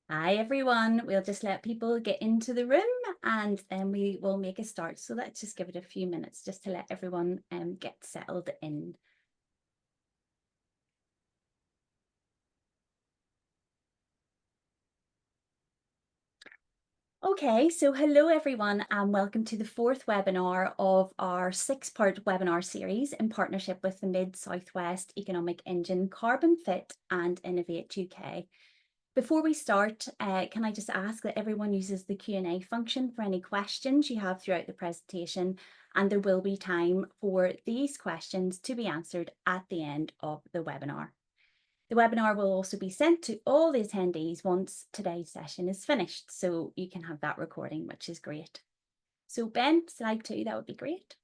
Hi everyone, we'll just let people get into the room and then we will make a start. So let's just give it a few minutes just to let everyone get settled in. Okay, so hello everyone and welcome to the fourth webinar of our six-part webinar series in partnership with the Mid-Southwest Economic Engine, Carbon Fit and Innovate UK. Before we start, can I just ask that everyone uses the Q&A function for any questions you have throughout the presentation, and there will be time for these questions to be answered at the end of the webinar. The webinar will also be sent to all the attendees once today's session is finished, so you can have that recording, which is great. So Ben, slide 2, that would be great.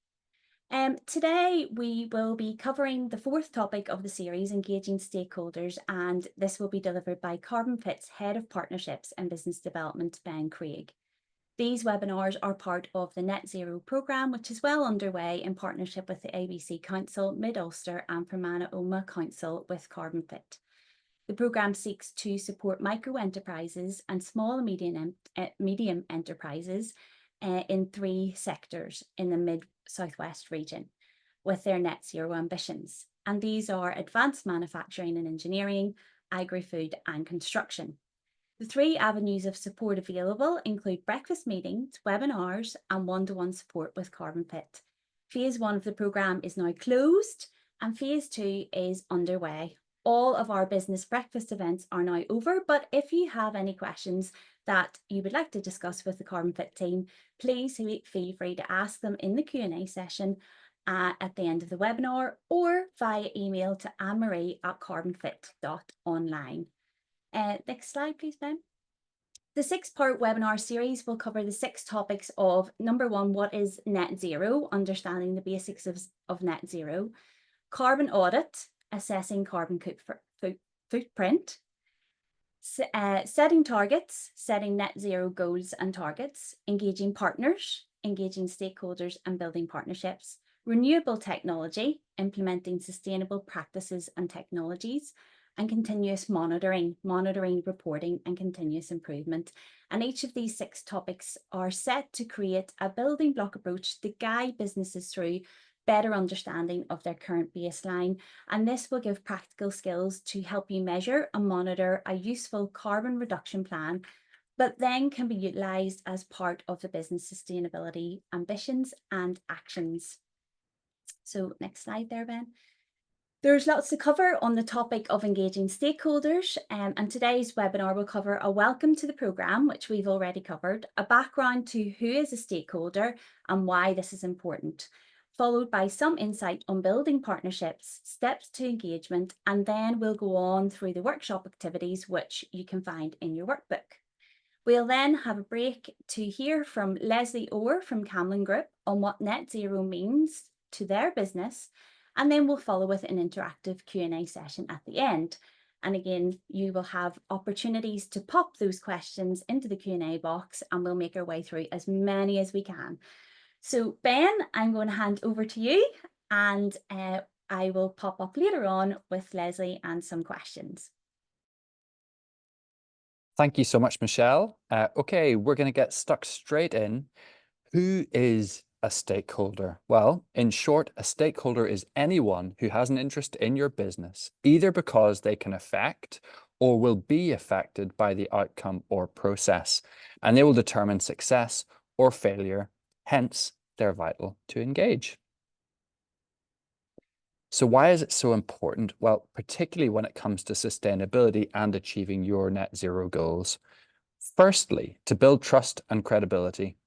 Today we will be covering the fourth topic of the series, engaging stakeholders, and this will be delivered by Carbon Fit's Head of Partnerships and Business Development, Ben Craig. These webinars are part of the Net Zero programme, which is well underway in partnership with the ABC Council, Mid-Ulster and Fermanagh Omagh Council with Carbon Fit. The programme seeks to support micro enterprises and small and medium enterprises in 3 sectors in the Mid-Southwest region with their net zero ambitions. And these are advanced manufacturing and engineering, agri-food and construction. The 3 avenues of support available include breakfast meetings, webinars and one-to-one support with Carbon Fit. Phase 1 of the programme is now closed and phase 2 is underway. All of our business breakfast events are now over, but if you have any questions that you would like to discuss with the Carbon Fit team, please feel free to ask them in the Q&A session at the end of the webinar or via email to annemarie@carbonfit.online. Next slide, please, Ben. The 6-part webinar series will cover the 6 topics of number 1, what is net zero, understanding the basics of net zero, carbon audit, assessing carbon footprint, setting targets, setting net zero goals and targets, engaging partners, engaging stakeholders and building partnerships, renewable technology, implementing sustainable practices and technologies, and continuous monitoring, reporting and continuous improvement. And each of these 6 topics are set to create a building block approach to guide businesses through better understanding of their current baseline. And this will give practical skills to help you measure and monitor a useful carbon reduction plan, but then can be utilised as part of the business sustainability ambitions and actions. So next slide there, Ben. There's lots to cover on the topic of engaging stakeholders, and today's webinar will cover a welcome to the programme, which we've already covered, a background to who is a stakeholder and why this is important, followed by some insight on building partnerships, steps to engagement, and then we'll go on through the workshop activities, which you can find in your workbook. We'll then have a break to hear from Leslie Orr from Camlin Group on what net zero means to their business, and then we'll follow with an interactive Q&A session at the end. And again, you will have opportunities to pop those questions into the Q&A box and we'll make our way through as many as we can. So Ben, I'm going to hand over to you and I will pop up later on with Leslie and some questions. Thank you so much, Michelle. Okay, we're going to get stuck straight in. Who is a stakeholder? Well, in short, a stakeholder is anyone who has an interest in your business, either because they can affect or will be affected by the outcome or process, and they will determine success or failure. Hence, they're vital to engage. So why is it so important? Well, particularly when it comes to sustainability and achieving your net zero goals. Firstly, to build trust and credibility.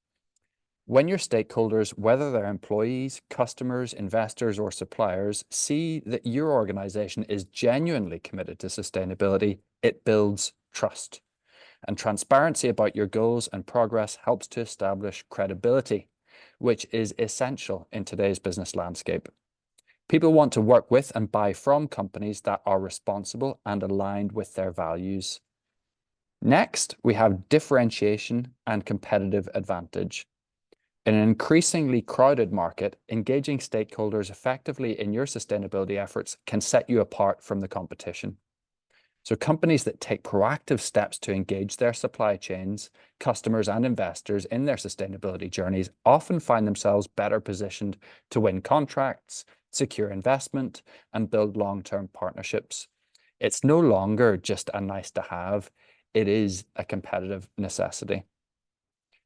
When your stakeholders, whether they're employees, customers, investors, or suppliers, see that your organization is genuinely committed to sustainability, it builds trust. And transparency about your goals and progress helps to establish credibility, which is essential in today's business landscape. People want to work with and buy from companies that are responsible and aligned with their values. Next, we have differentiation and competitive advantage. In an increasingly crowded market, engaging stakeholders effectively in your sustainability efforts can set you apart from the competition. So companies that take proactive steps to engage their supply chains, customers, and investors in their sustainability journeys often find themselves better positioned to win contracts, secure investment, and build long-term partnerships. It's no longer just a nice to have, it is a competitive necessity.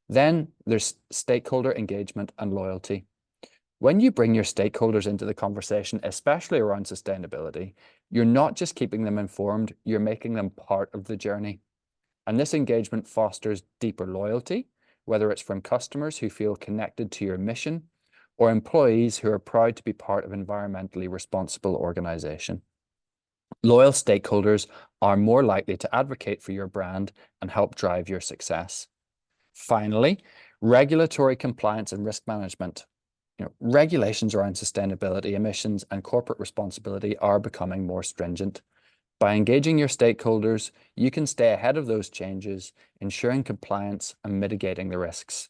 Then there's stakeholder engagement and loyalty. When you bring your stakeholders into the conversation, especially around sustainability, you're not just keeping them informed, you're making them part of the journey. And this engagement fosters deeper loyalty, whether it's from customers who feel connected to your mission or employees who are proud to be part of an environmentally responsible organization. Loyal stakeholders are more likely to advocate for your brand and help drive your success. Finally, regulatory compliance and risk management. Regulations around sustainability, emissions, and corporate responsibility are becoming more stringent. By engaging your stakeholders, you can stay ahead of those changes, ensuring compliance and mitigating the risks.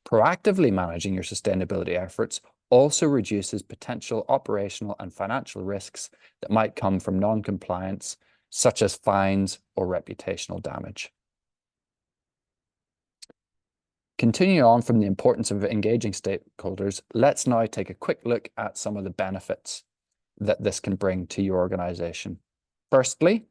Proactively managing your sustainability efforts also reduces potential operational and financial risks that might come from non-compliance, such as fines or reputational damage. Continuing on from the importance of engaging stakeholders, let's now take a quick look at some of the benefits that this can bring to your organization. Firstly,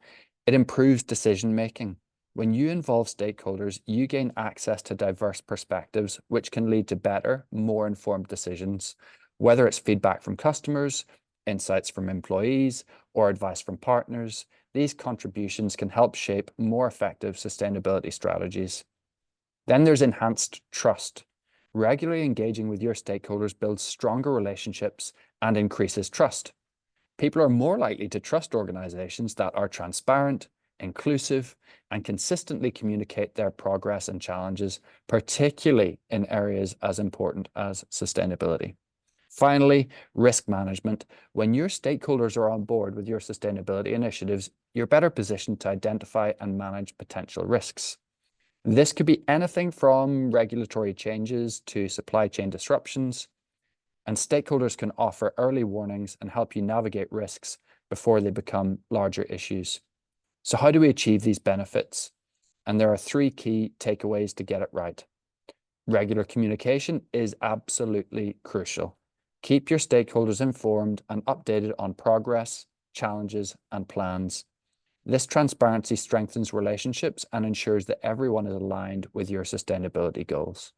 it improves decision-making. When you involve stakeholders, you gain access to diverse perspectives, which can lead to better, more informed decisions, whether it's feedback from customers, insights from employees, or advice from partners. These contributions can help shape more effective sustainability strategies. Then there's enhanced trust. Regularly engaging with your stakeholders builds stronger relationships and increases trust. People are more likely to trust organizations that are transparent, inclusive, and consistently communicate their progress and challenges, particularly in areas as important as sustainability. Finally, risk management. When your stakeholders are on board with your sustainability initiatives, you're better positioned to identify and manage potential risks. This could be anything from regulatory changes to supply chain disruptions, and stakeholders can offer early warnings and help you navigate risks before they become larger issues. So how do we achieve these benefits? And there are 3 key takeaways to get it right. Regular communication is absolutely crucial. Keep your stakeholders informed and updated on progress, challenges, and plans. This transparency strengthens relationships and ensures that everyone is aligned with your sustainability goals.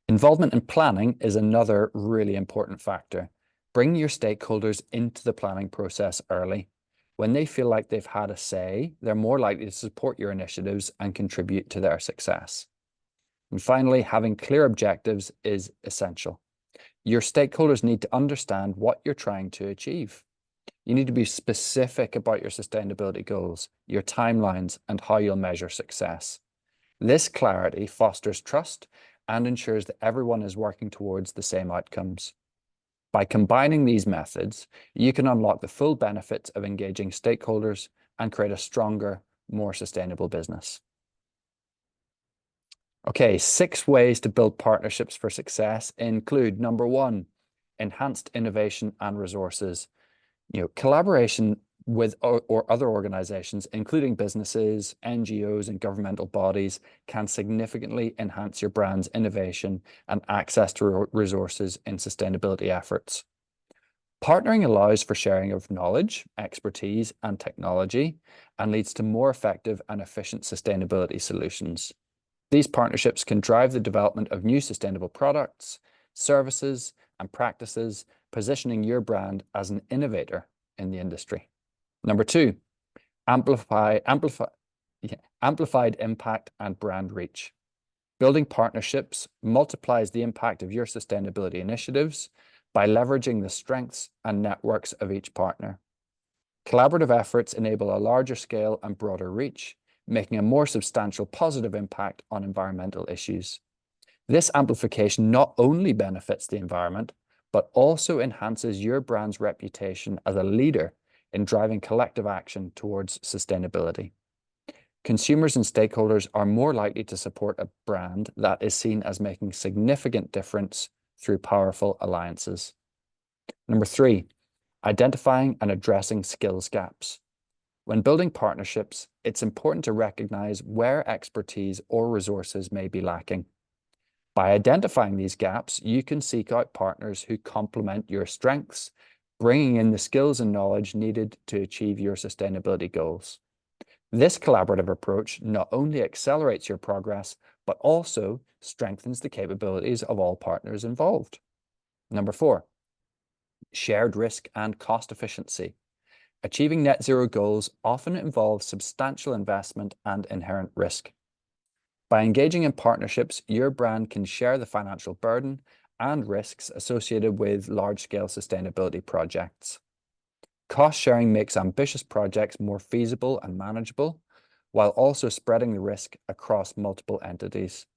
Involvement in planning is another really important factor. Bring your stakeholders into the planning process early. When they feel like they've had a say, they're more likely to support your initiatives and contribute to their success. And finally, having clear objectives is essential. Your stakeholders need to understand what you're trying to achieve. You need to be specific about your sustainability goals, your timelines, and how you'll measure success. This clarity fosters trust and ensures that everyone is working towards the same outcomes. By combining these methods, you can unlock the full benefits of engaging stakeholders and create a stronger, more sustainable business. Okay, 6 ways to build partnerships for success include: number 1, enhanced innovation and resources. Collaboration with or other organizations, including businesses, NGOs, and governmental bodies, can significantly enhance your brand's innovation and access to resources in sustainability efforts. Partnering allows for sharing of knowledge, expertise, and technology, and leads to more effective and efficient sustainability solutions. These partnerships can drive the development of new sustainable products, services, and practices, positioning your brand as an innovator in the industry. Number 2, amplified impact and brand reach. Building partnerships multiplies the impact of your sustainability initiatives by leveraging the strengths and networks of each partner. Collaborative efforts enable a larger scale and broader reach, making a more substantial positive impact on environmental issues. This amplification not only benefits the environment, but also enhances your brand's reputation as a leader in driving collective action towards sustainability. Consumers and stakeholders are more likely to support a brand that is seen as making significant difference through powerful alliances. Number 3, identifying and addressing skills gaps. When building partnerships, it's important to recognize where expertise or resources may be lacking. By identifying these gaps, you can seek out partners who complement your strengths, bringing in the skills and knowledge needed to achieve your sustainability goals. This collaborative approach not only accelerates your progress, but also strengthens the capabilities of all partners involved. Number 4, shared risk and cost efficiency. Achieving net zero goals often involves substantial investment and inherent risk. By engaging in partnerships, your brand can share the financial burden and risks associated with large-scale sustainability projects. Cost sharing makes ambitious projects more feasible and manageable, while also spreading the risk across multiple entities.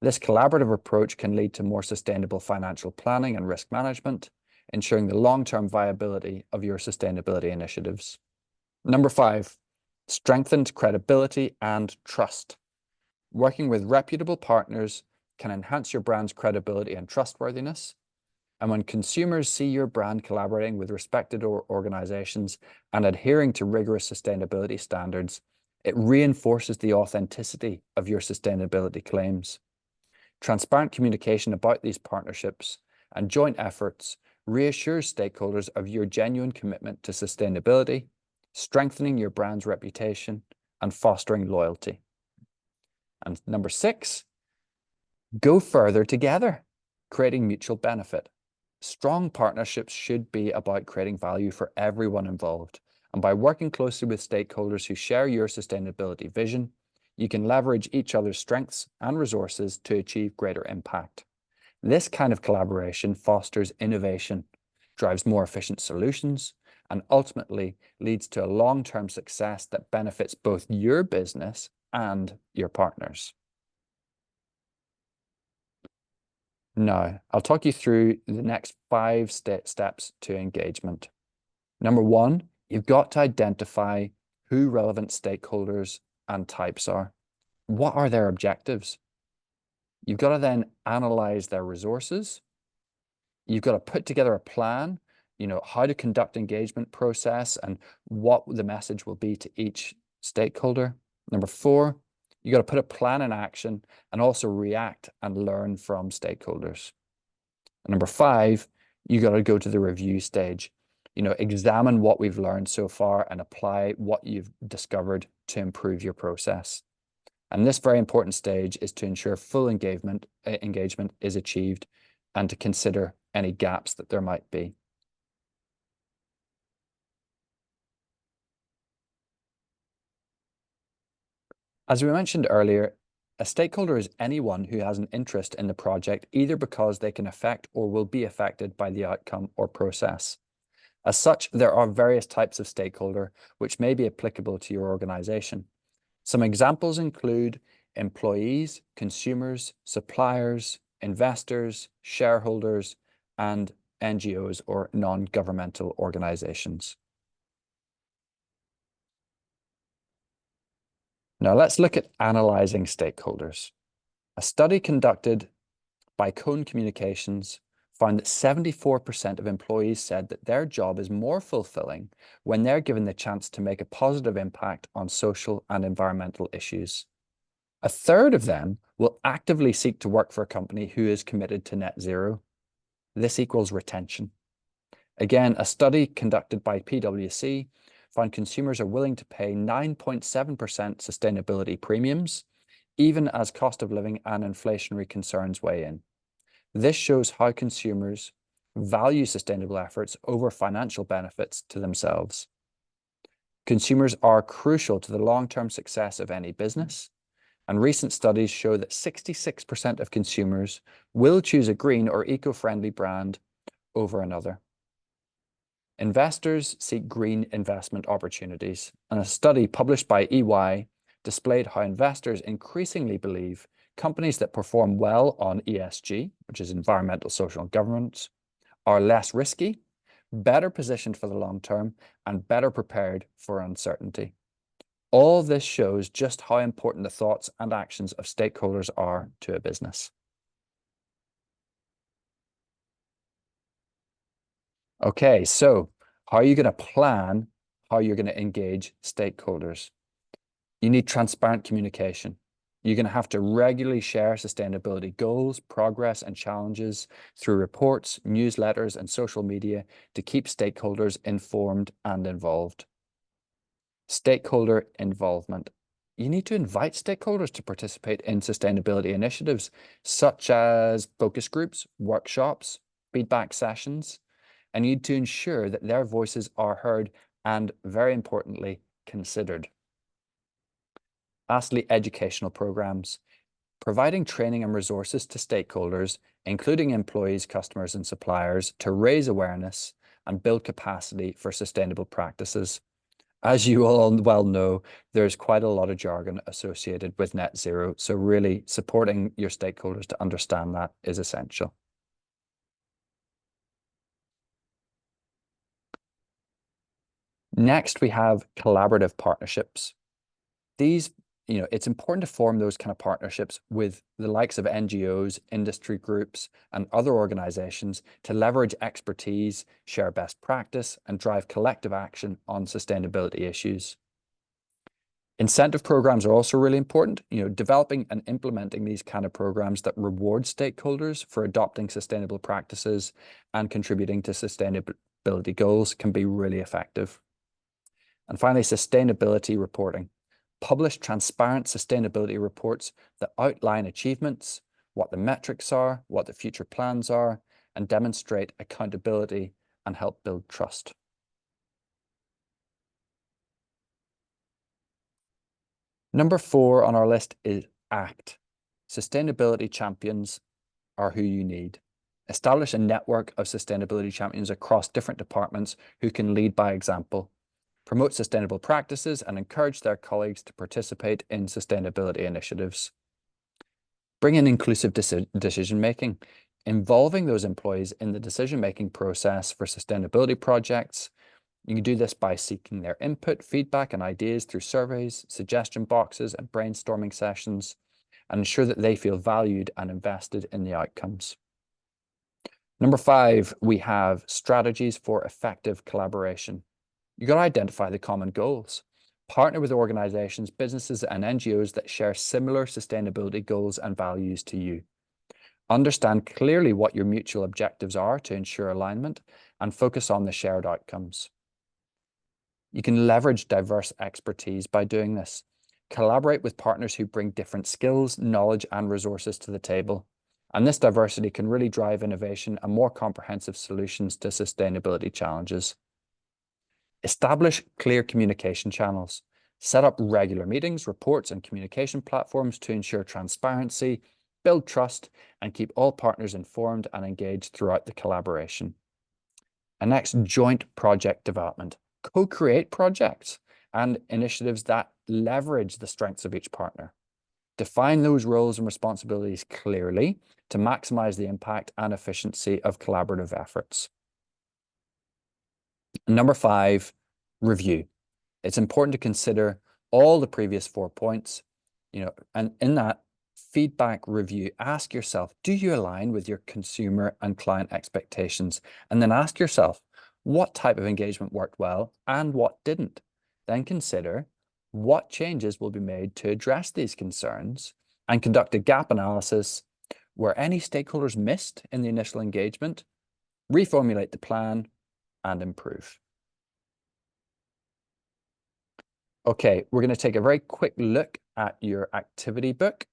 This collaborative approach can lead to more sustainable financial planning and risk management, ensuring the long-term viability of your sustainability initiatives. Number 5, strengthened credibility and trust. Working with reputable partners can enhance your brand's credibility and trustworthiness. And when consumers see your brand collaborating with respected organizations and adhering to rigorous sustainability standards, it reinforces the authenticity of your sustainability claims. Transparent communication about these partnerships and joint efforts reassures stakeholders of your genuine commitment to sustainability, strengthening your brand's reputation and fostering loyalty. And number 6, go further together, creating mutual benefit. Strong partnerships should be about creating value for everyone involved. And by working closely with stakeholders who share your sustainability vision, you can leverage each other's strengths and resources to achieve greater impact. This kind of collaboration fosters innovation, drives more efficient solutions, and ultimately leads to a long-term success that benefits both your business and your partners. Now, I'll talk you through the next 5 steps to engagement. Number 1, you've got to identify who relevant stakeholders and types are. What are their objectives? You've got to then analyze their resources. You've got to put together a plan, how to conduct engagement process and what the message will be to each stakeholder. Number 4, you got to put a plan in action and also react and learn from stakeholders. And number 5, you got to go to the review stage. Examine what we've learned so far and apply what you've discovered to improve your process. And this very important stage is to ensure full engagement is achieved and to consider any gaps that there might be. As we mentioned earlier, a stakeholder is anyone who has an interest in the project, either because they can affect or will be affected by the outcome or process. As such, there are various types of stakeholder which may be applicable to your organization. Some examples include employees, consumers, suppliers, investors, shareholders, and NGOs or non-governmental organizations. Now let's look at analyzing stakeholders. A study conducted by Cone Communications found that 74% of employees said that their job is more fulfilling when they're given the chance to make a positive impact on social and environmental issues. A third of them will actively seek to work for a company who is committed to net zero. This equals retention. Again, a study conducted by PwC found consumers are willing to pay 9.7% sustainability premiums, even as cost of living and inflationary concerns weigh in. This shows how consumers value sustainable efforts over financial benefits to themselves. Consumers are crucial to the long-term success of any business, and recent studies show that 66% of consumers will choose a green or eco-friendly brand over another. Investors seek green investment opportunities, and a study published by EY displayed how investors increasingly believe companies that perform well on ESG, which is environmental, social, and governance, are less risky, better positioned for the long term, and better prepared for uncertainty. All this shows just how important the thoughts and actions of stakeholders are to a business. Okay, so how are you going to plan how you're going to engage stakeholders. You need transparent communication. You're going to have to regularly share sustainability goals, progress, and challenges through reports, newsletters, and social media to keep stakeholders informed and involved. Stakeholder involvement. You need to invite stakeholders to participate in sustainability initiatives, such as focus groups, workshops, feedback sessions, and you need to ensure that their voices are heard and, very importantly, considered. Lastly, educational programs. Providing training and resources to stakeholders, including employees, customers, and suppliers, to raise awareness and build capacity for sustainable practices. As you all well know, there's quite a lot of jargon associated with net zero, so really supporting your stakeholders to understand that is essential. Next, we have collaborative partnerships. These, it's important to form those kind of partnerships with the likes of NGOs, industry groups, and other organizations to leverage expertise, share best practice, and drive collective action on sustainability issues. Incentive programs are also really important, developing and implementing these kind of programs that reward stakeholders for adopting sustainable practices and contributing to sustainability goals can be really effective. And finally, sustainability reporting. Publish transparent sustainability reports that outline achievements, what the metrics are, what the future plans are, and demonstrate accountability and help build trust. Number 4 on our list is ACT. Sustainability champions are who you need. Establish a network of sustainability champions across different departments who can lead by example, promote sustainable practices, and encourage their colleagues to participate in sustainability initiatives. Bring in inclusive decision-making, involving those employees in the decision-making process for sustainability projects. You can do this by seeking their input, feedback, and ideas through surveys, suggestion boxes, and brainstorming sessions, and ensure that they feel valued and invested in the outcomes. Number 5, we have strategies for effective collaboration. You've got to identify the common goals. Partner with organizations, businesses, and NGOs that share similar sustainability goals and values to you. Understand clearly what your mutual objectives are to ensure alignment and focus on the shared outcomes. You can leverage diverse expertise by doing this. Collaborate with partners who bring different skills, knowledge, and resources to the table. And this diversity can really drive innovation and more comprehensive solutions to sustainability challenges. Establish clear communication channels. Set up regular meetings, reports, and communication platforms to ensure transparency, build trust, and keep all partners informed and engaged throughout the collaboration. And next, joint project development. Co-create projects and initiatives that leverage the strengths of each partner. Define those roles and responsibilities clearly to maximize the impact and efficiency of collaborative efforts. Number 5, review. It's important to consider all the previous 4 points, and in that feedback review, ask yourself, do you align with your consumer and client expectations? And then ask yourself, what type of engagement worked well and what didn't? Then consider what changes will be made to address these concerns and conduct a gap analysis where any stakeholders missed in the initial engagement, reformulate the plan, and improve. Okay, we're going to take a very quick look at your activity book.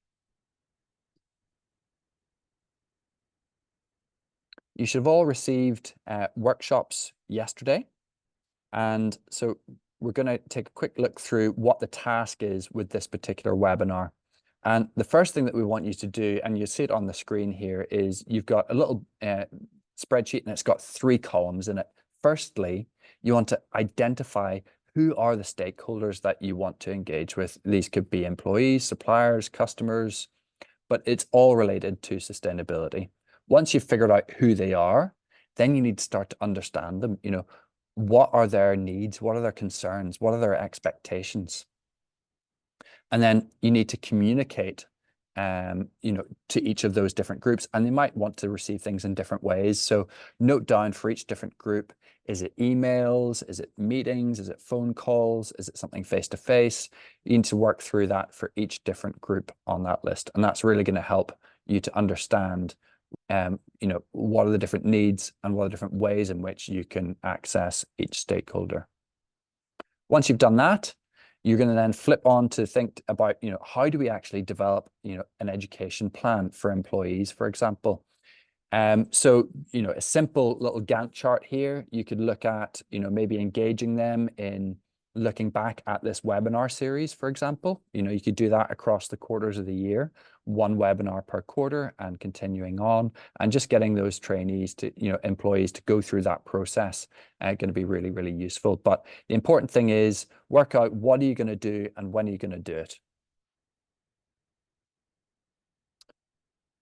You should have all received workshops yesterday. And so we're going to take a quick look through what the task is with this particular webinar. And the first thing that we want you to do, and you see it on the screen here, is you've got a little spreadsheet and it's got 3 columns in it. Firstly, you want to identify who are the stakeholders that you want to engage with. These could be employees, suppliers, customers, but it's all related to sustainability. Once you've figured out who they are, then you need to start to understand them. What are their needs? What are their concerns? What are their expectations? And then you need to communicate to each of those different groups, and they might want to receive things in different ways. So note down for each different group, is it emails? Is it meetings? Is it phone calls? Is it something face-to-face? You need to work through that for each different group on that list. And that's really going to help you to understand, what are the different needs and what are the different ways in which you can access each stakeholder. Once you've done that, you're going to then flip on to think about, how do we actually develop, an education plan for employees, for example. So, a simple little Gantt chart here, you could look at, maybe engaging them in looking back at this webinar series, for example. You could do that across the quarters of the year, one webinar per quarter and continuing on, and just getting those trainees to, employees to go through that process, going to be really, really useful. But the important thing is work out what are you going to do and when are you going to do it.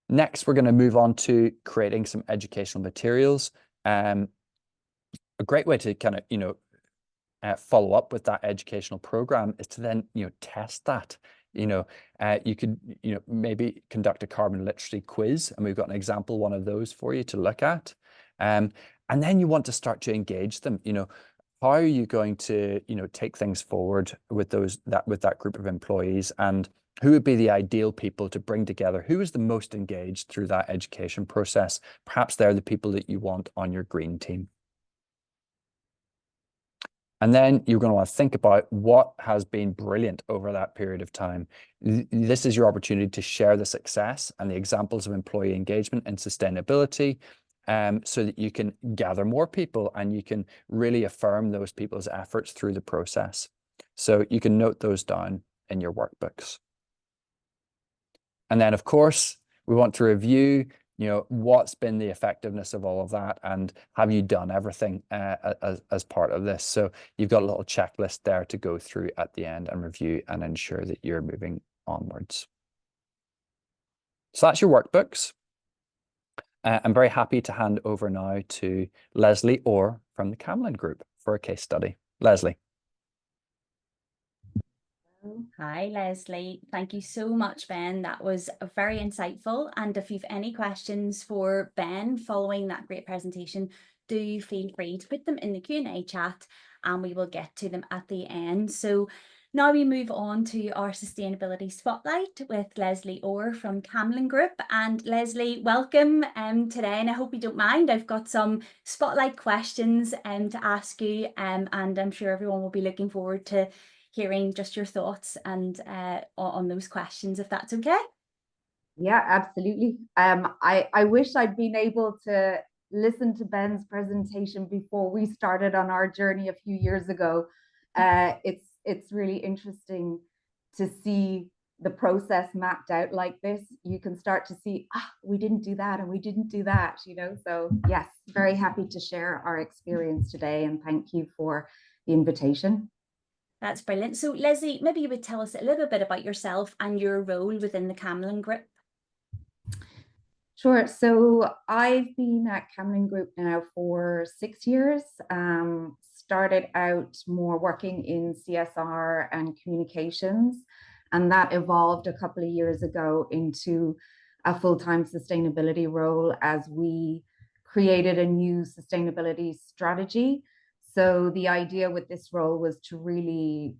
Next, we're going to move on to creating some educational materials. A great way to kind of, follow up with that educational program is to then, test that. You could, maybe conduct a carbon literacy quiz, and we've got an example one of those for you to look at. And then you want to start to engage them. How are you going to, take things forward with that group of employees, and who would be the ideal people to bring together? Who is the most engaged through that education process? Perhaps they're the people that you want on your green team. And then you're going to want to think about what has been brilliant over that period of time. This is your opportunity to share the success and the examples of employee engagement and sustainability, so that you can gather more people and you can really affirm those people's efforts through the process. So you can note those down in your workbooks. And then, of course, we want to review, what's been the effectiveness of all of that, and have you done everything as part of this? So you've got a little checklist there to go through at the end and review and ensure that you're moving onwards. So that's your workbooks. I'm very happy to hand over now to Leslie Orr from the Camlin Group for a case study. Leslie. Hi, Leslie. Thank you so much, Ben. That was very insightful. And if you've any questions for Ben following that great presentation, do feel free to put them in the Q&A chat and we will get to them at the end. So now we move on to our sustainability spotlight with Leslie Orr from Camlin Group. And Leslie, welcome today, and I hope you don't mind. I've got some spotlight questions to ask you, and I'm sure everyone will be looking forward to hearing just your thoughts and on those questions, if that's okay. Yeah, absolutely. I wish I'd been able to listen to Ben's presentation before we started on our journey a few years ago. It's really interesting to see the process mapped out like this. You can start to see, we didn't do that and we didn't do that, So yes, very happy to share our experience today, and thank you for the invitation. That's brilliant. So Leslie, maybe you would tell us a little bit about yourself and your role within the Camlin Group. Sure. So I've been at Camlin Group now for 6 years. Started out more working in CSR and communications, and that evolved a couple of years ago into a full-time sustainability role as we created a new sustainability strategy. So the idea with this role was to really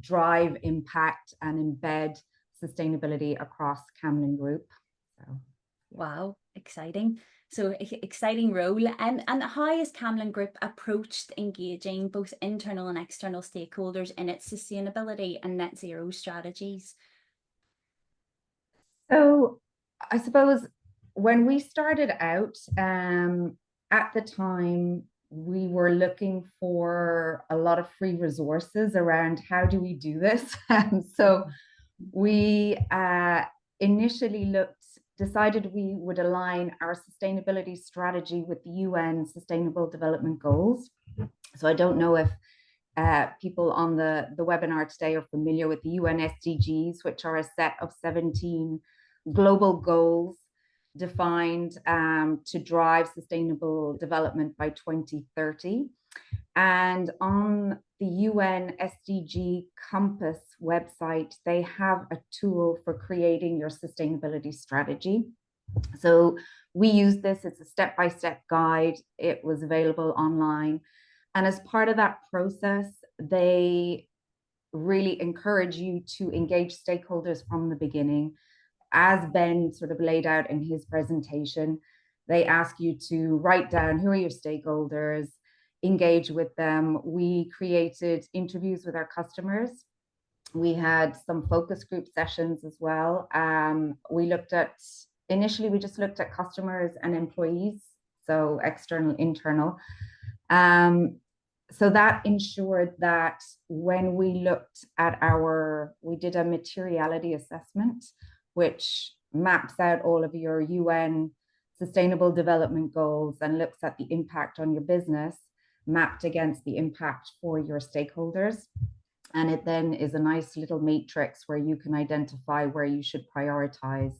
drive impact and embed sustainability across Camlin Group. So, yeah. Wow, exciting. So exciting role. And how has Camlin Group approached engaging both internal and external stakeholders in its sustainability and net zero strategies? So I suppose when we started out, at the time, we were looking for a lot of free resources around how do we do this. And so we initially decided we would align our sustainability strategy with the UN Sustainable Development Goals. So I don't know if people on the webinar today are familiar with the UN SDGs, which are a set of 17 global goals defined to drive sustainable development by 2030. And on the UN SDG Compass website, they have a tool for creating your sustainability strategy. So we use this, it's a step-by-step guide. It was available online. And as part of that process, they really encourage you to engage stakeholders from the beginning. As Ben sort of laid out in his presentation, they ask you to write down who are your stakeholders, engage with them. We created interviews with our customers. We had some focus group sessions as well. Initially, we just looked at customers and employees, so external, internal. So that ensured that when we looked at we did a materiality assessment, which maps out all of your UN Sustainable Development Goals and looks at the impact on your business mapped against the impact for your stakeholders. And it then is a nice little matrix where you can identify where you should prioritize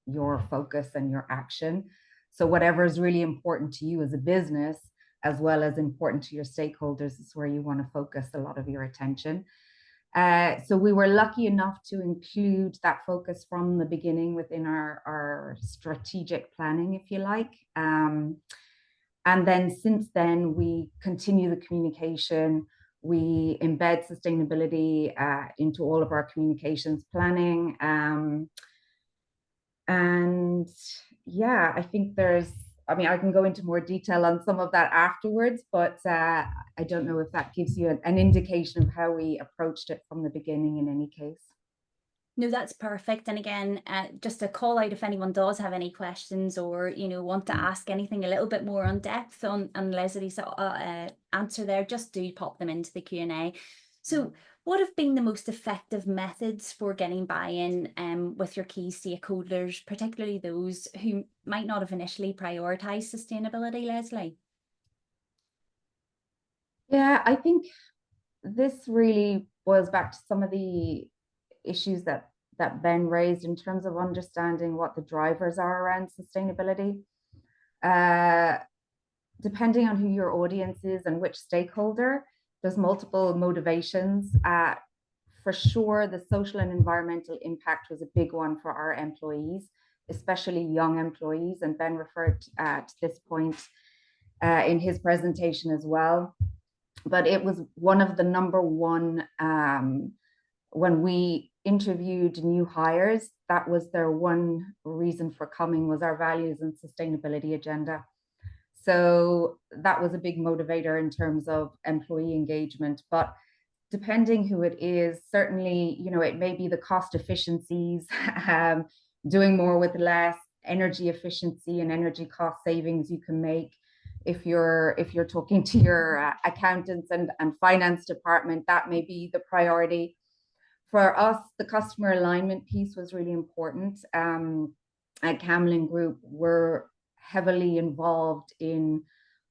your focus and your action. So whatever is really important to you as a business, as well as important to your stakeholders, is where you want to focus a lot of your attention. So we were lucky enough to include that focus from the beginning within our strategic planning, if you like. And then since then, we continue the communication. We embed sustainability into all of our communications planning. And yeah, I think I can go into more detail on some of that afterwards, but I don't know if that gives you an indication of how we approached it from the beginning in any case. No, that's perfect. And again, just a call out if anyone does have any questions or, want to ask anything a little bit more on depth on Leslie's answer there, just do pop them into the Q&A. So what have been the most effective methods for getting buy-in with your key stakeholders, particularly those who might not have initially prioritized sustainability, Leslie? Yeah, I think this really boils back to some of the issues that Ben raised in terms of understanding what the drivers are around sustainability. Depending on who your audience is and which stakeholder, there's multiple motivations. For sure, the social and environmental impact was a big one for our employees, especially young employees, and Ben referred to this point in his presentation as well. But it was one of the number one, when we interviewed new hires, that was their one reason for coming, was our values and sustainability agenda. So that was a big motivator in terms of employee engagement. But depending who it is, certainly, it may be the cost efficiencies, doing more with less, energy efficiency and energy cost savings you can make. If you're talking to your accountants and finance department, that may be the priority. For us, the customer alignment piece was really important. At Camlin Group, we're heavily involved in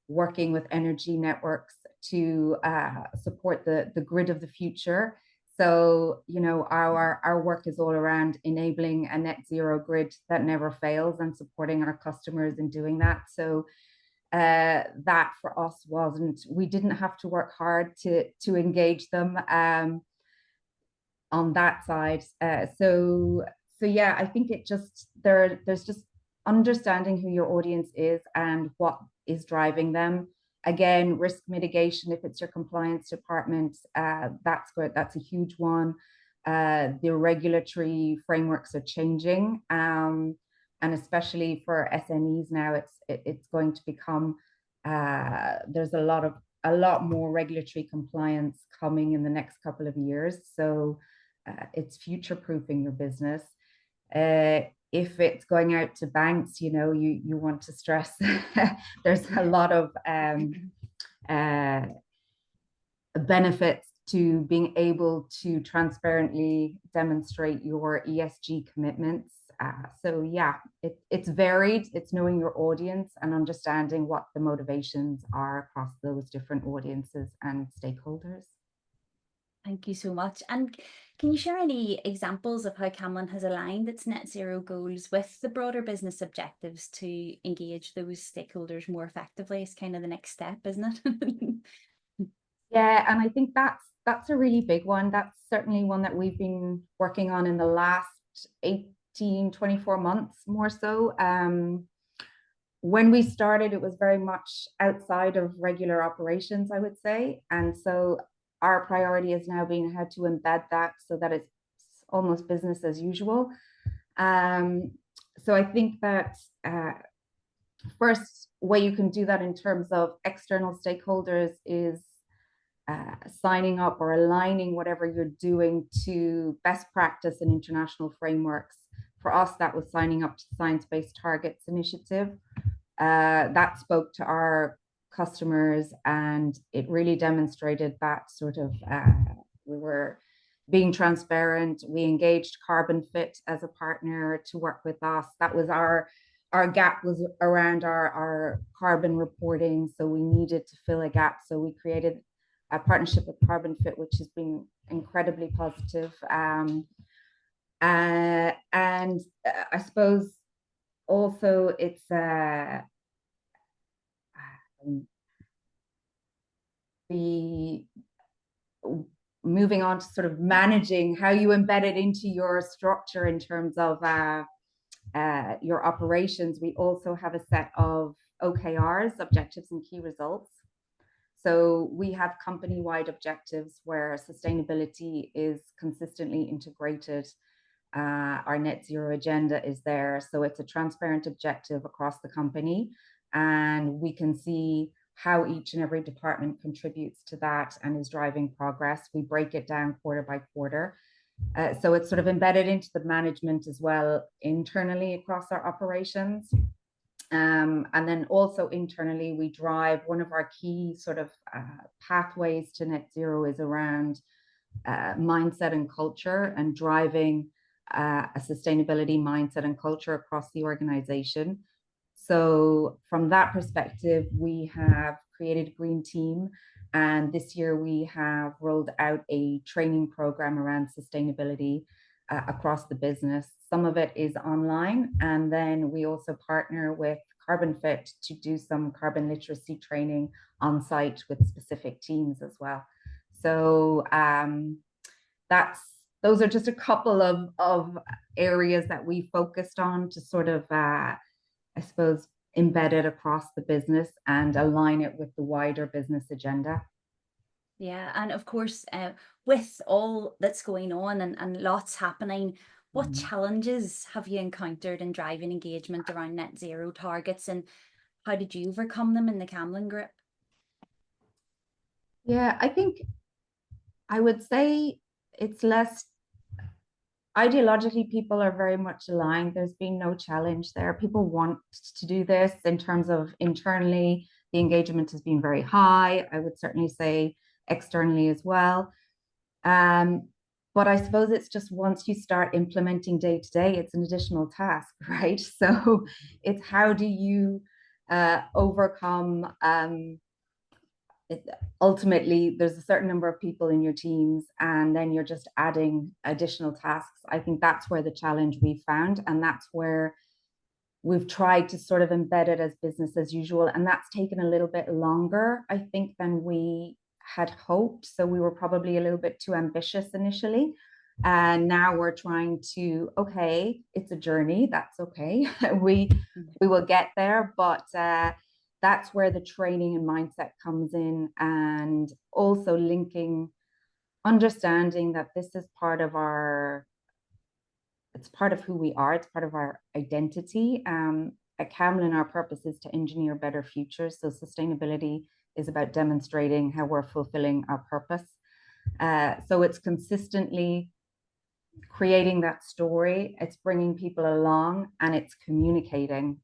working with energy networks to support the grid of the future. So, our work is all around enabling a net zero grid that never fails and supporting our customers in doing that. So that for us we didn't have to work hard to engage them on that side. So yeah, I think there's just understanding who your audience is and what is driving them. Again, risk mitigation, if it's your compliance department, that's good. That's a huge one. The regulatory frameworks are changing, and especially for SMEs now, it's going to become there's a lot more regulatory compliance coming in the next couple of years. So it's future-proofing your business. If it's going out to banks, you want to stress there's a lot of benefits to being able to transparently demonstrate your ESG commitments. So yeah, it's varied. It's knowing your audience and understanding what the motivations are across those different audiences and stakeholders. Thank you so much. And can you share any examples of how Camlin has aligned its net zero goals with the broader business objectives to engage those stakeholders more effectively? It's kind of the next step, isn't it? Yeah, and I think that's a really big one. That's certainly one that we've been working on in the last 18, 24 months more so. When we started, it was very much outside of regular operations, I would say. And so our priority is now being how to embed that so that it's almost business as usual. So I think that first way you can do that in terms of external stakeholders is signing up or aligning whatever you're doing to best practice and international frameworks. For us, that was signing up to the Science Based Targets Initiative. That spoke to our customers, and it really demonstrated that sort of we were being transparent. We engaged Carbon Fit as a partner to work with us. That was our gap was around our carbon reporting, so we needed to fill a gap. So we created a partnership with Carbon Fit, which has been incredibly positive. And I suppose also it's the moving on to sort of managing how you embed it into your structure in terms of your operations. We also have a set of OKRs, objectives and key results. So we have company-wide objectives where sustainability is consistently integrated. Our net zero agenda is there. So it's a transparent objective across the company. And we can see how each and every department contributes to that and is driving progress. We break it down quarter by quarter. So it's sort of embedded into the management as well internally across our operations. And then also internally, we drive one of our key sort of pathways to net zero is around mindset and culture and driving a sustainability mindset and culture across the organization. So from that perspective, we have created a green team. And this year we have rolled out a training program around sustainability across the business. Some of it is online. And then we also partner with Carbon Fit to do some carbon literacy training on site with specific teams as well. So those are just a couple of areas that we focused on to sort of, I suppose, embed it across the business and align it with the wider business agenda. Yeah, and of course, with all that's going on and lots happening, what challenges have you encountered in driving engagement around net zero targets, and how did you overcome them in the Camlin Group? Yeah, I think I would say it's less ideologically, people are very much aligned. There's been no challenge there. People want to do this in terms of internally, the engagement has been very high. I would certainly say externally as well. But I suppose it's just once you start implementing day to day, it's an additional task, right? So it's how do you overcome ultimately there's a certain number of people in your teams and then you're just adding additional tasks. I think that's where the challenge we found, and that's where we've tried to sort of embed it as business as usual, and that's taken a little bit longer, I think, than we had hoped. So we were probably a little bit too ambitious initially, and now we're trying to, okay, it's a journey, that's okay. we will get there, but that's where the training and mindset comes in, and also linking, understanding that this is part of it's part of who we are, it's part of our identity. At Camlin, our purpose is to engineer better futures. So sustainability is about demonstrating how we're fulfilling our purpose. So it's consistently creating that story, it's bringing people along, and it's communicating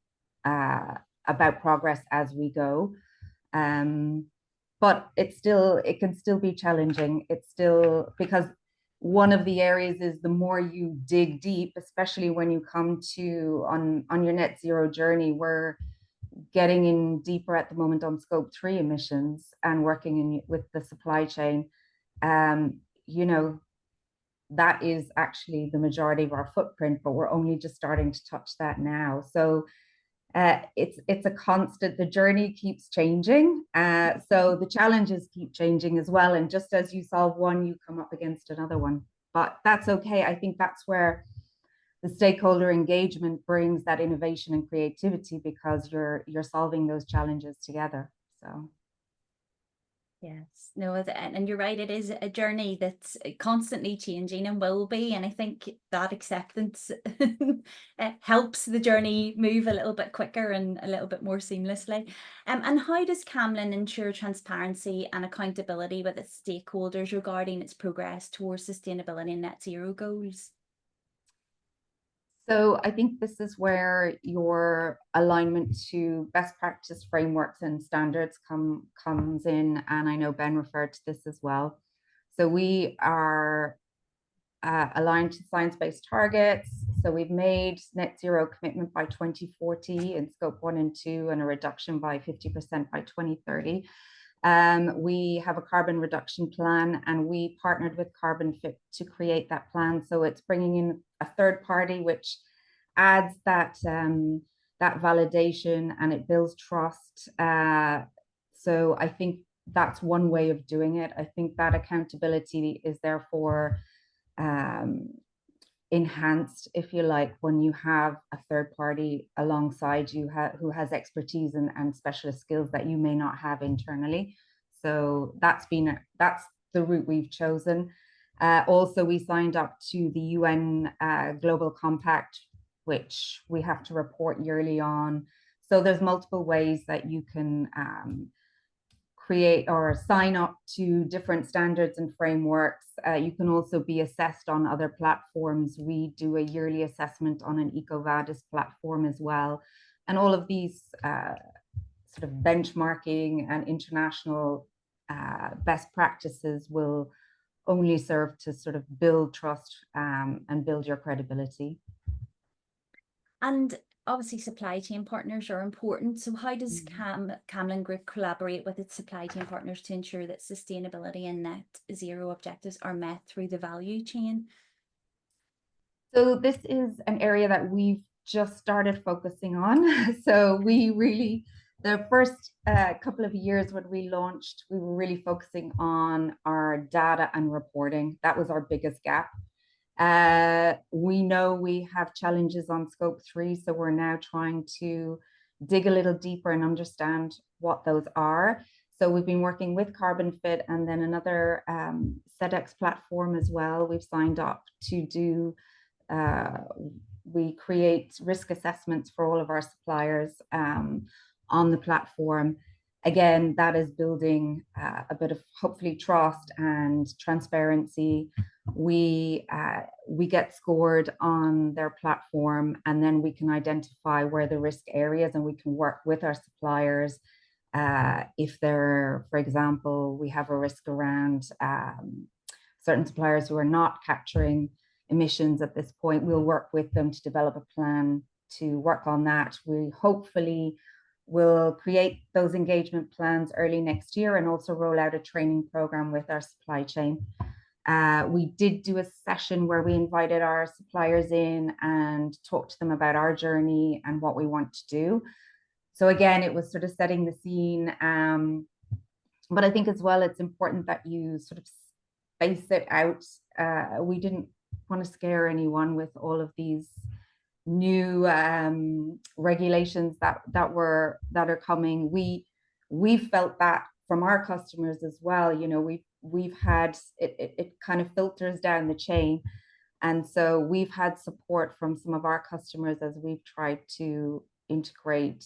about progress as we go. But it can still be challenging. It's still, because one of the areas is the more you dig deep, especially when you come to on your net zero journey, we're getting in deeper at the moment on scope 3 emissions and working with the supply chain. you know, that is actually the majority of our footprint, but we're only just starting to touch that now. So it's a constant, the journey keeps changing. So the challenges keep changing as well. And just as you solve one, you come up against another one. But that's okay. I think that's where the stakeholder engagement brings that innovation and creativity, because you're solving those challenges together. So yes, no, and you're right, it is a journey that's constantly changing and will be. And I think that acceptance helps the journey move a little bit quicker and a little bit more seamlessly. And how does Camlin ensure transparency and accountability with its stakeholders regarding its progress towards sustainability and net zero goals? So I think this is where your alignment to best practice frameworks and standards comes in. And I know Ben referred to this as well. So we are aligned to science-based targets. So we've made net zero commitment by 2040 in scope 1 and 2, and a reduction by 50% by 2030. We have a carbon reduction plan, and we partnered with Carbon Fit to create that plan. So it's bringing in a third party, which adds that that validation, and it builds trust. So I think that's one way of doing it. I think that accountability is therefore enhanced, if you like, when you have a third party alongside you who has expertise and specialist skills that you may not have internally. So that's the route we've chosen. Also, we signed up to the UN Global Compact, which we have to report yearly on. So there's multiple ways that you can create or sign up to different standards and frameworks. You can also be assessed on other platforms. We do a yearly assessment on an EcoVadis platform as well. And all of these sort of benchmarking and international best practices will only serve to sort of build trust and build your credibility. And obviously supply chain partners are important. So how does Camlin Group collaborate with its supply chain partners to ensure that sustainability and net zero objectives are met through the value chain? So this is an area that we've just started focusing on. So we really, the first couple of years when we launched, we were really focusing on our data and reporting. That was our biggest gap. We know we have challenges on scope 3, so we're now trying to dig a little deeper and understand what those are. So we've been working with Carbon Fit, and then another SEDEX platform as well. We've signed up to do, we create risk assessments for all of our suppliers on the platform. Again, that is building a bit of hopefully trust and transparency. We get scored on their platform, and then we can identify where the risk areas, and we can work with our suppliers. If they're, for example, we have a risk around certain suppliers who are not capturing emissions at this point, we'll work with them to develop a plan to work on that. We hopefully will create those engagement plans early next year, and also roll out a training program with our supply chain. We did do a session where we invited our suppliers in and talked to them about our journey and what we want to do. So again, it was sort of setting the scene. But I think as well, it's important that you sort of space it out. We didn't want to scare anyone with all of these new regulations that are coming. We felt that from our customers as well. You know, we've had it kind of filters down the chain, and so we've had support from some of our customers as we've tried to integrate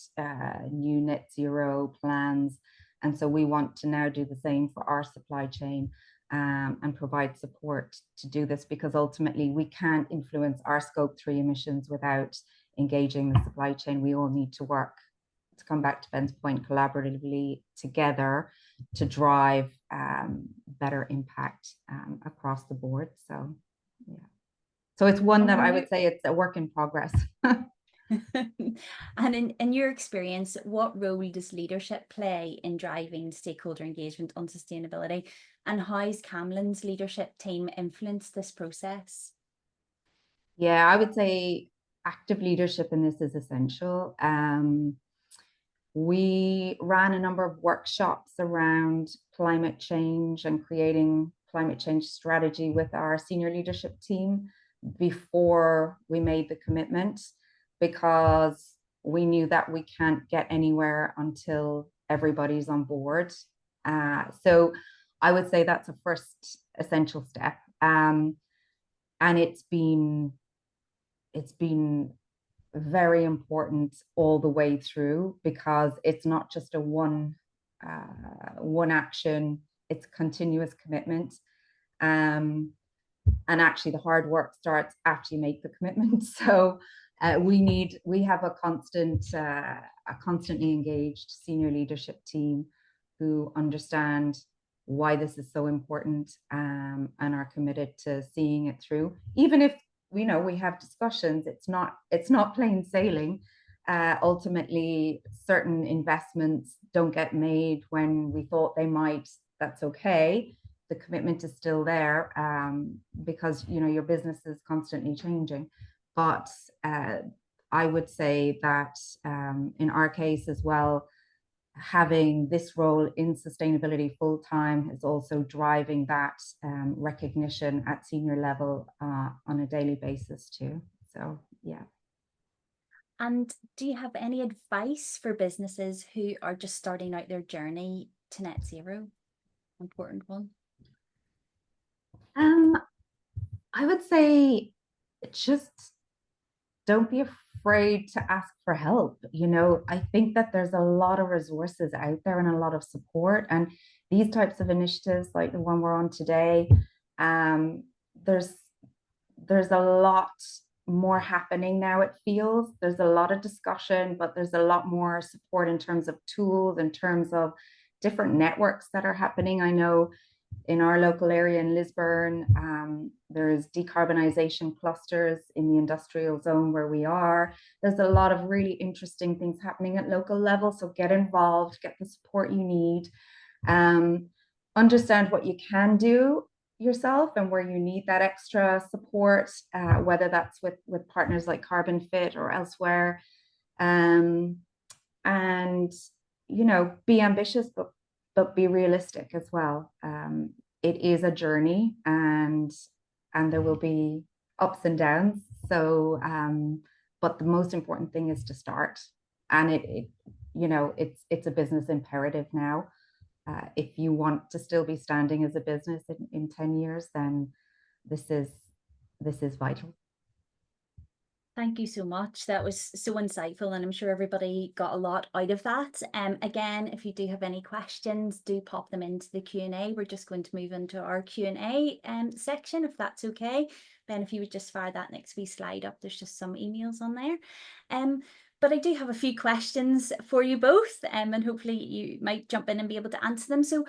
new net zero plans. And so we want to now do the same for our supply chain and provide support to do this, because ultimately we can't influence our scope 3 emissions without engaging the supply chain. We all need to work, to come back to Ben's point, collaboratively together to drive better impact across the board. So yeah, so it's one that I would say it's a work in progress. And in your experience, what role does leadership play in driving stakeholder engagement on sustainability? and how has Camlin's leadership team influenced this process? Yeah, I would say active leadership in this is essential. We ran a number of workshops around climate change and creating climate change strategy with our senior leadership team before we made the commitment, because we knew that we can't get anywhere until everybody's on board. So I would say that's a first essential step. And it's been very important all the way through, because it's not just a one action, it's continuous commitment. And actually the hard work starts after you make the commitment. So we have a constantly engaged senior leadership team who understand why this is so important, and are committed to seeing it through, even if we have discussions. It's not plain sailing. Ultimately, certain investments don't get made when we thought they might. That's okay. The commitment is still there, because your business is constantly changing. But I would say that in our case as well, having this role in sustainability full time is also driving that recognition at senior level on a daily basis too. So yeah. And do you have any advice for businesses who are just starting out their journey to net zero? Important one. I would say just don't be afraid to ask for help. I think that there's a lot of resources out there and a lot of support, and these types of initiatives like the one we're on today, there's a lot more happening now. It feels there's a lot of discussion, but there's a lot more support in terms of tools, in terms of different networks that are happening. I know in our local area in Lisburn, there's decarbonisation clusters in the industrial zone where we are. There's a lot of really interesting things happening at local level. So get involved, get the support you need, understand what you can do yourself and where you need that extra support, whether that's with partners like Carbon Fit or elsewhere. And be ambitious, but be realistic as well. It is a journey, and there will be ups and downs. So, but the most important thing is to start, and it's a business imperative now. If you want to still be standing as a business in 10 years, then this is vital. Thank you so much. That was so insightful, and I'm sure everybody got a lot out of that. Again, if you do have any questions, do pop them into the Q&A. We're just going to move into our Q&A section, if that's okay. Ben, if you would just fire that next wee slide up, there's just some emails on there. But I do have a few questions for you both, and hopefully you might jump in and be able to answer them. So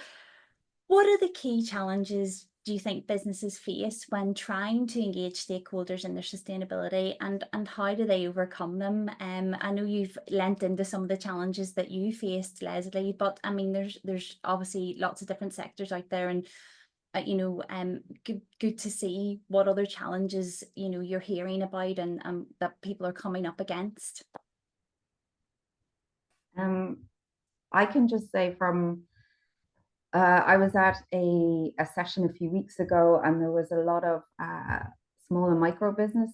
what are the key challenges do you think businesses face when trying to engage stakeholders in their sustainability, and how do they overcome them? I know you've lent into some of the challenges that you faced, Leslie, but I mean, there's obviously lots of different sectors out there, and good to see what other challenges you're hearing about and that people are coming up against. I can just say from I was at a session a few weeks ago, and there was a lot of small and micro business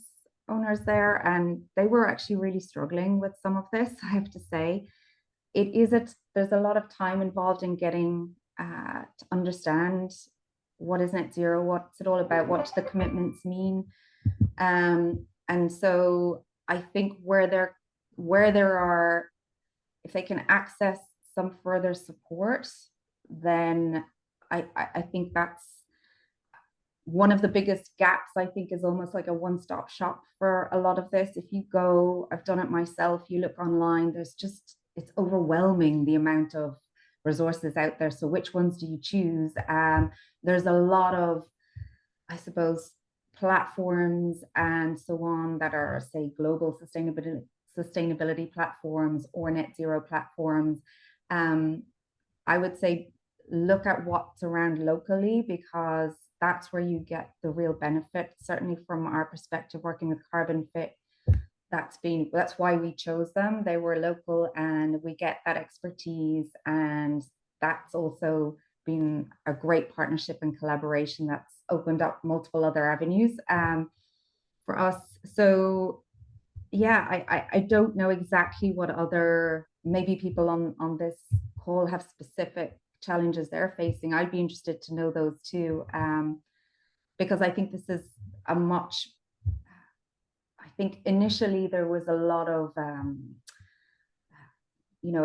owners there, and they were actually really struggling with some of this. I have to say, there's a lot of time involved in getting to understand what is net zero, what's it all about, what do the commitments mean, and so I think where there are, if they can access some further support, then I think that's one of the biggest gaps. I think is almost like a one-stop shop for a lot of this. If you go, I've done it myself, you look online, it's overwhelming the amount of resources out there. So which ones do you choose? There's a lot of, I suppose, platforms and so on that are, say, global sustainability platforms or net zero platforms. I would say look at what's around locally, because that's where you get the real benefit. Certainly from our perspective, working with Carbon Fit, that's why we chose them. They were local and we get that expertise, and that's also been a great partnership and collaboration that's opened up multiple other avenues for us. So yeah, I don't know exactly what other, maybe people on this call have specific challenges they're facing. I'd be interested to know those too, because I think this is a much, I think initially there was a lot of,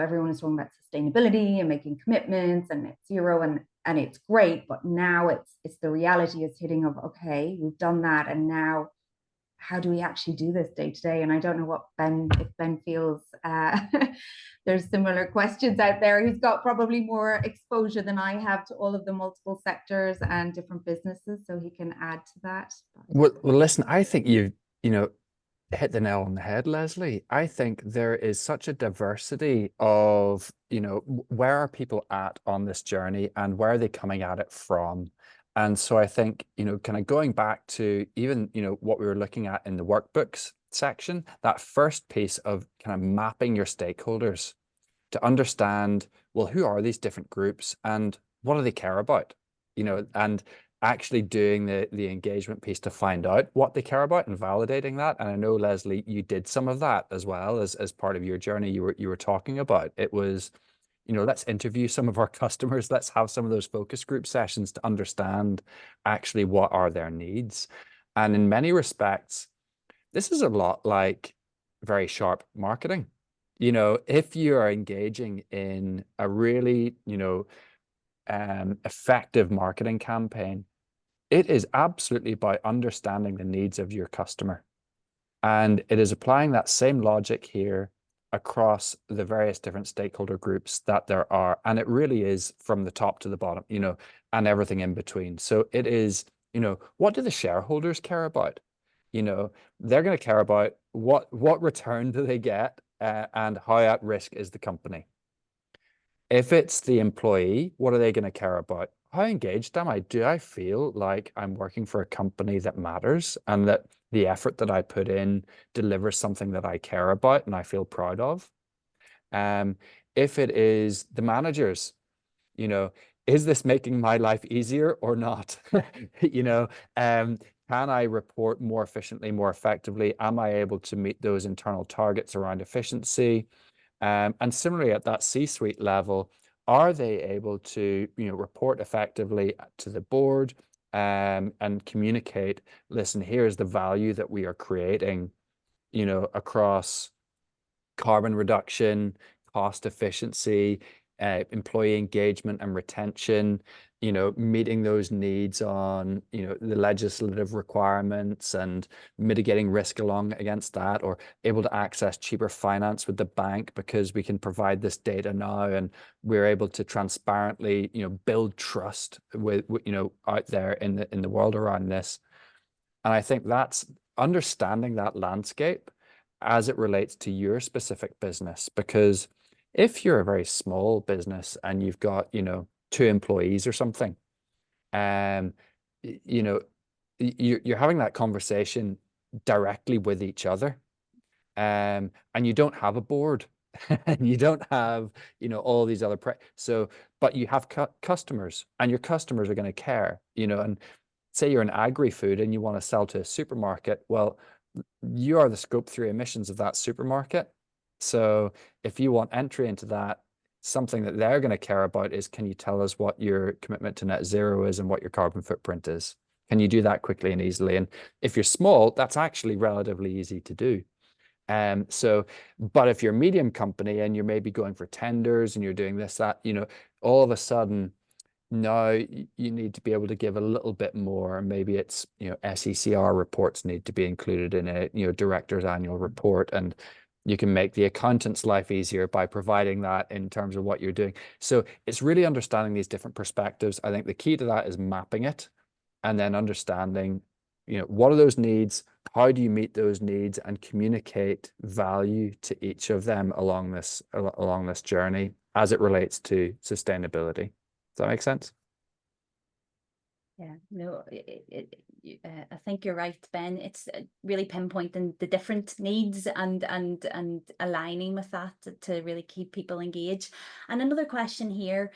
everyone is talking about sustainability and making commitments and net zero, and it's great, but now it's the reality is hitting of, okay, we've done that, and now how do we actually do this day to day? And I don't know what if Ben feels there's similar questions out there. He's got probably more exposure than I have to all of the multiple sectors and different businesses, so he can add to that. Well, listen, I think you know, hit the nail on the head, Leslie. I think there is such a diversity of, where are people at on this journey and where are they coming at it from? And so I think, kind of going back to even, what we were looking at in the workbooks section, that first piece of kind of mapping your stakeholders to understand, well, who are these different groups and what do they care about? And actually doing the engagement piece to find out what they care about and validating that. And I know, Leslie, you did some of that as well as part of your journey you were talking about. It was, let's interview some of our customers. Let's have some of those focus group sessions to understand actually what are their needs. And in many respects, this is a lot like very sharp marketing. If you are engaging in a really, effective marketing campaign, it is absolutely about understanding the needs of your customer. And it is applying that same logic here across the various different stakeholder groups that there are. And it really is from the top to the bottom, and everything in between. So it is, what do the shareholders care about? They're going to care about what return do they get and how at risk is the company. If it's the employee, what are they going to care about? How engaged am I? Do I feel like I'm working for a company that matters and that the effort that I put in delivers something that I care about and I feel proud of? If it is the managers, is this making my life easier or not? Can I report more efficiently, more effectively? Am I able to meet those internal targets around efficiency? And similarly at that C-suite level, are they able to report effectively to the board and communicate, listen, here's the value that we are creating, across carbon reduction, cost efficiency, employee engagement and retention, meeting those needs on, the legislative requirements and mitigating risk along against that, or able to access cheaper finance with the bank because we can provide this data now and we're able to transparently, build trust with out there in the world around this. And I think that's understanding that landscape as it relates to your specific business, because if you're a very small business and you've got, 2 employees or something, you're having that conversation directly with each other, and you don't have a board and you don't have, all these other but you have customers and your customers are going to care, and say you're an agri-food and you want to sell to a supermarket. Well, you are the scope 3 emissions of that supermarket. So if you want entry into that, something that they're going to care about is, can you tell us what your commitment to net zero is and what your carbon footprint is? Can you do that quickly and easily? And if you're small, that's actually relatively easy to do. But if you're a medium company and you're maybe going for tenders and you're doing this, that, all of a sudden, now you need to be able to give a little bit more. Maybe it's, SECR reports need to be included in a, director's annual report, and you can make the accountant's life easier by providing that in terms of what you're doing. So it's really understanding these different perspectives. I think the key to that is mapping it and then understanding, what are those needs? How do you meet those needs and communicate value to each of them along this journey as it relates to sustainability? that make sense? Yeah, no, I think you're right, Ben. It's really pinpointing the different needs and aligning with that to really keep people engaged. And another question here,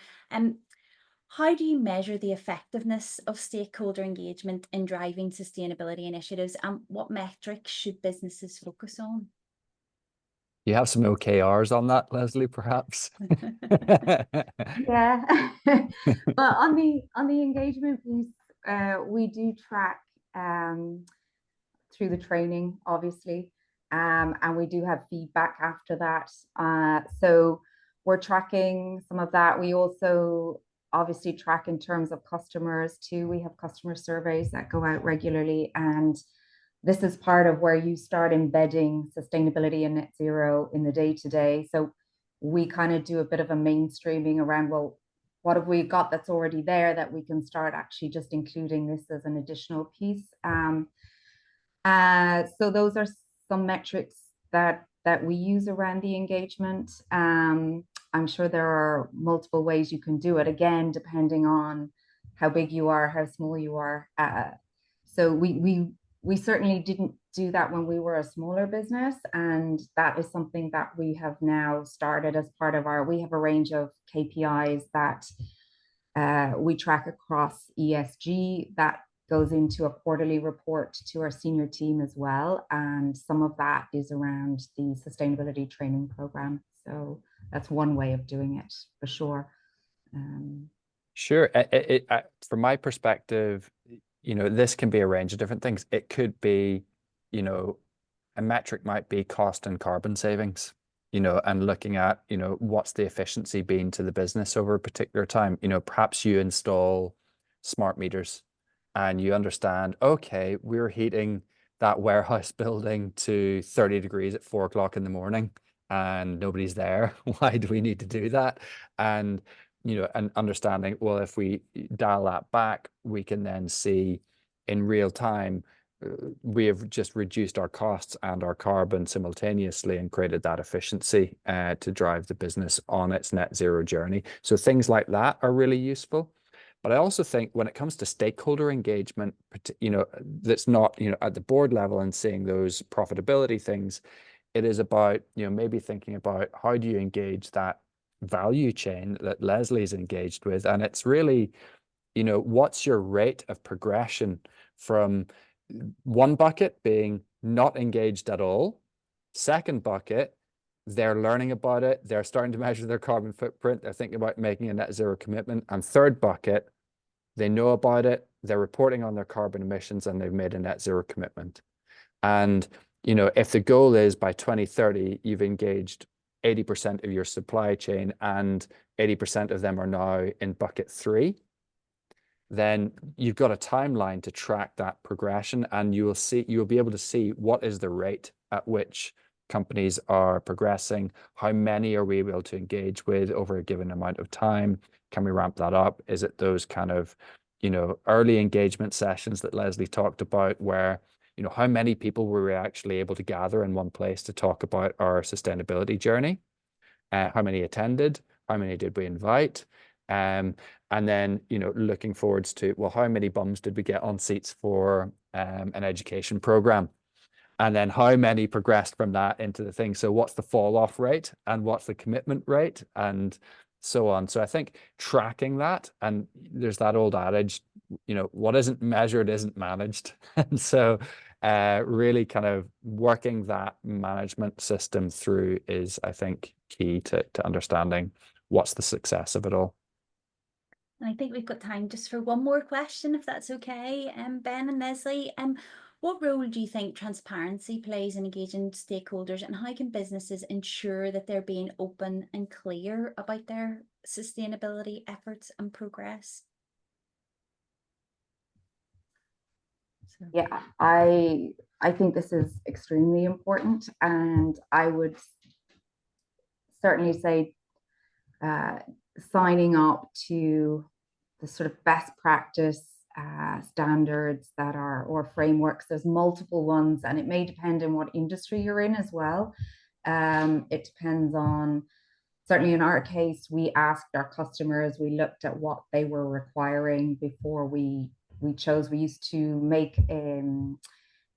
how do you measure the effectiveness of stakeholder engagement in driving sustainability initiatives, and what metrics should businesses focus on? You have some OKRs on that, Leslie, perhaps? Yeah. But on the engagement piece, we do track through the training, obviously, and we do have feedback after that. So we're tracking some of that. We also obviously track in terms of customers too. We have customer surveys that go out regularly, and this is part of where you start embedding sustainability and net zero in the day-to-day. So we kind of do a bit of a mainstreaming around, well, what have we got that's already there that we can start actually just including this as an additional piece. So those are some metrics that we use around the engagement. I'm sure there are multiple ways you can do it, again, depending on how big you are, how small you are. So we certainly didn't do that when we were a smaller business, and that is something that we have now started as part of we have a range of KPIs that we track across ESG that goes into a quarterly report to our senior team as well. And some of that is around the sustainability training program. So that's one way of doing it for sure. Sure. From my perspective, this can be a range of different things. It could be, a metric might be cost and carbon savings, and looking at, what's the efficiency been to the business over a particular time. Perhaps you install smart meters and you understand, okay, we're heating that warehouse building to 30 degrees at 4 o'clock in the morning and nobody's there. Why do we need to do that? And and understanding, well, if we dial that back, we can then see in real time, we have just reduced our costs and our carbon simultaneously and created that efficiency to drive the business on its net zero journey. So things like that are really useful. But I also think when it comes to stakeholder engagement, that's not, at the board level and seeing those profitability things, it is about, maybe thinking about how do you engage that value chain that Leslie's engaged with. And it's really, what's your rate of progression from one bucket being not engaged at all, second bucket, they're learning about it, they're starting to measure their carbon footprint, they're thinking about making a net zero commitment, and third bucket, they know about it, they're reporting on their carbon emissions, and they've made a net zero commitment. And if the goal is by 2030 you've engaged 80% of your supply chain and 80% of them are now in bucket 3, then you've got a timeline to track that progression, and you'll be able to see what is the rate at which companies are progressing, how many are we able to engage with over a given amount of time, can we ramp that up? Is it those kind of early engagement sessions that Leslie talked about, where how many people were we actually able to gather in one place to talk about our sustainability journey? How many attended? How many did we invite? And then, looking forwards to, well, how many bums did we get on seats for an education program? And then how many progressed from that into the thing? So what's the fall off rate and what's the commitment rate and so on. So I think tracking that, and there's that old adage, what isn't measured isn't managed. And so really kind of working that management system through is, I think, key to understanding what's the success of it all. I think we've got time just for one more question, if that's okay, Ben and Leslie. What role do you think transparency plays in engaging stakeholders, and how can businesses ensure that they're being open and clear about their sustainability efforts and progress? Yeah, I think this is extremely important, and I would certainly say signing up to the sort of best practice standards that are, or frameworks. There's multiple ones, and it may depend on what industry you're in as well. It depends on certainly in our case, we asked our customers, we looked at what they were requiring before we chose. We used to make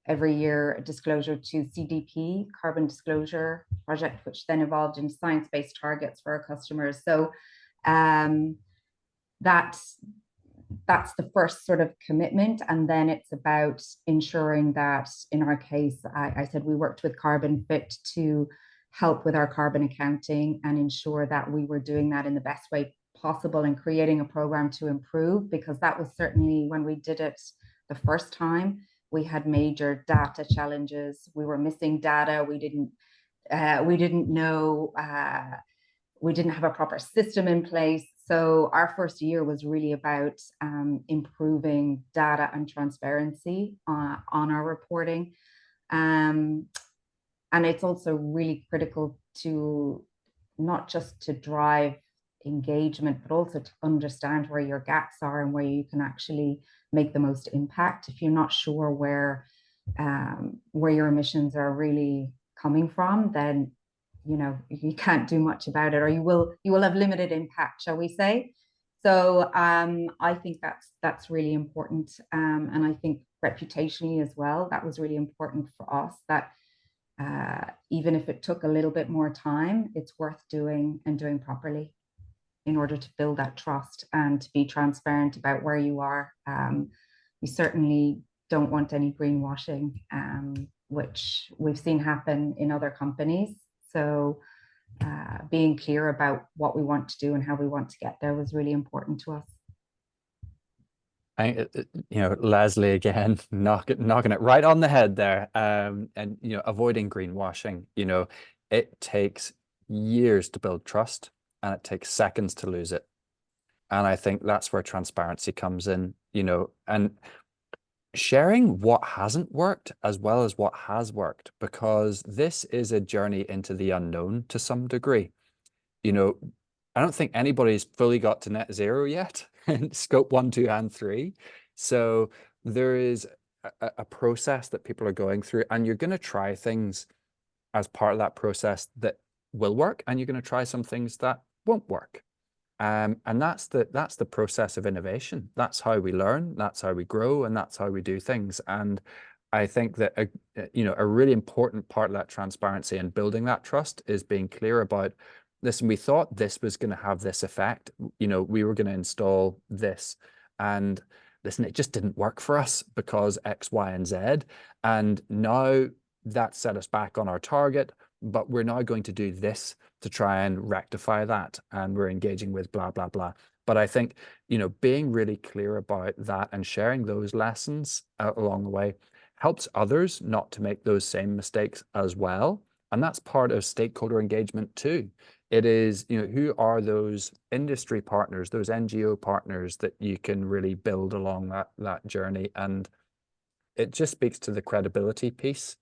every year a disclosure to CDP, Carbon Disclosure Project, which then evolved into science-based targets for our customers. So that's the first sort of commitment. And then it's about ensuring that, in our case, I said we worked with Carbon Fit to help with our carbon accounting and ensure that we were doing that in the best way possible and creating a program to improve, because that was certainly, when we did it the first time, we had major data challenges. We were missing data. We didn't know, we didn't have a proper system in place. So our first year was really about improving data and transparency on our reporting. And it's also really critical to not just to drive engagement, but also to understand where your gaps are and where you can actually make the most impact. If you're not sure where your emissions are really coming from, then you can't do much about it, or you will have limited impact, shall we say. So I think that's really important, and I think reputationally as well, that was really important for us, that even if it took a little bit more time, it's worth doing and doing properly in order to build that trust and to be transparent about where you are. We certainly don't want any greenwashing, which we've seen happen in other companies. So being clear about what we want to do and how we want to get there was really important to us. Leslie, again, knocking it right on the head there. And avoiding greenwashing. It takes years to build trust, and it takes seconds to lose it. And I think that's where transparency comes in. And sharing what hasn't worked as well as what has worked, because this is a journey into the unknown to some degree. I don't think anybody's fully got to net zero yet in scope 1, 2, and 3. So there is a process that people are going through, and you're going to try things as part of that process that will work, and you're going to try some things that won't work. And that's the process of innovation. That's how we learn, that's how we grow, and that's how we do things. And I think that a really important part of that transparency and building that trust is being clear about, listen, we thought this was going to have this effect. We were going to install this, and listen, it just didn't work for us because X, Y, and Z. And now that set us back on our target, but we're now going to do this to try and rectify that. And we're engaging with blah, blah, blah. But I think, being really clear about that and sharing those lessons along the way helps others not to make those same mistakes as well. And that's part of stakeholder engagement too. It is, who are those industry partners, those NGO partners that you can really build along that journey. And it just speaks to the credibility piece.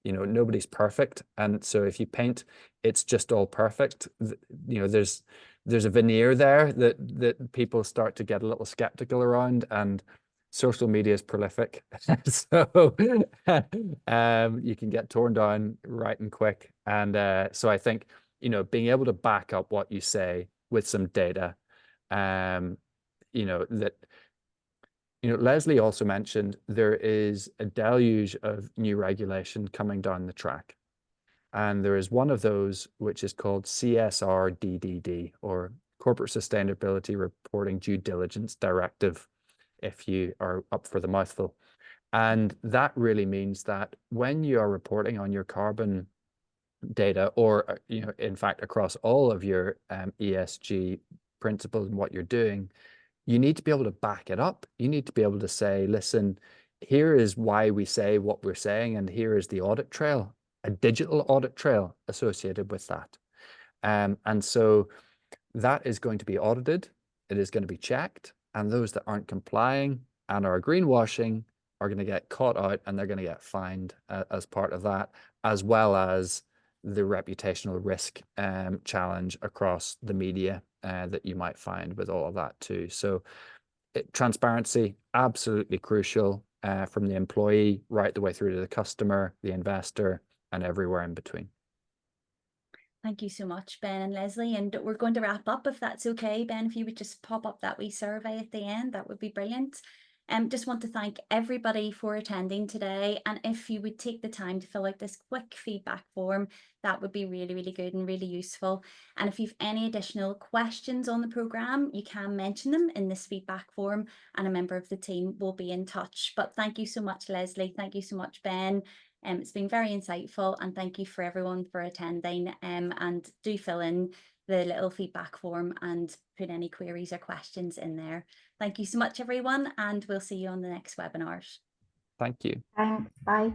Nobody's perfect. And so if you paint, it's just all perfect, there's a veneer there that people start to get a little skeptical around, and social media is prolific. So you can get torn down right and quick. And so I think, being able to back up what you say with some data, Leslie also mentioned there is a deluge of new regulation coming down the track. And there is one of those which is called CSRDDD, or Corporate Sustainability Reporting Due Diligence Directive, if you are up for the mouthful. And that really means that when you are reporting on your carbon data, or in fact across all of your ESG principles and what you're doing, you need to be able to back it up. You need to be able to say, listen, here is why we say what we're saying, and here is the audit trail, a digital audit trail associated with that. And so that is going to be audited. It is going to be checked, and those that aren't complying and are greenwashing are going to get caught out, and they're going to get fined as part of that, as well as the reputational risk challenge across the media that you might find with all of that too. So transparency, absolutely crucial, from the employee right the way through to the customer, the investor, and everywhere in between. Thank you so much, Ben and Leslie. And we're going to wrap up, if that's okay. Ben, if you would just pop up that wee survey at the end, that would be brilliant. Just want to thank everybody for attending today. And if you would take the time to fill out this quick feedback form, that would be really, really good and really useful. And if you've any additional questions on the programme, you can mention them in this feedback form and a member of the team will be in touch. But thank you so much, Leslie. Thank you so much, Ben. It's been very insightful, and thank you for everyone for attending, and do fill in the little feedback form and put any queries or questions in there. Thank you so much, everyone, and we'll see you on the next webinars. Thank you. Thanks. Bye.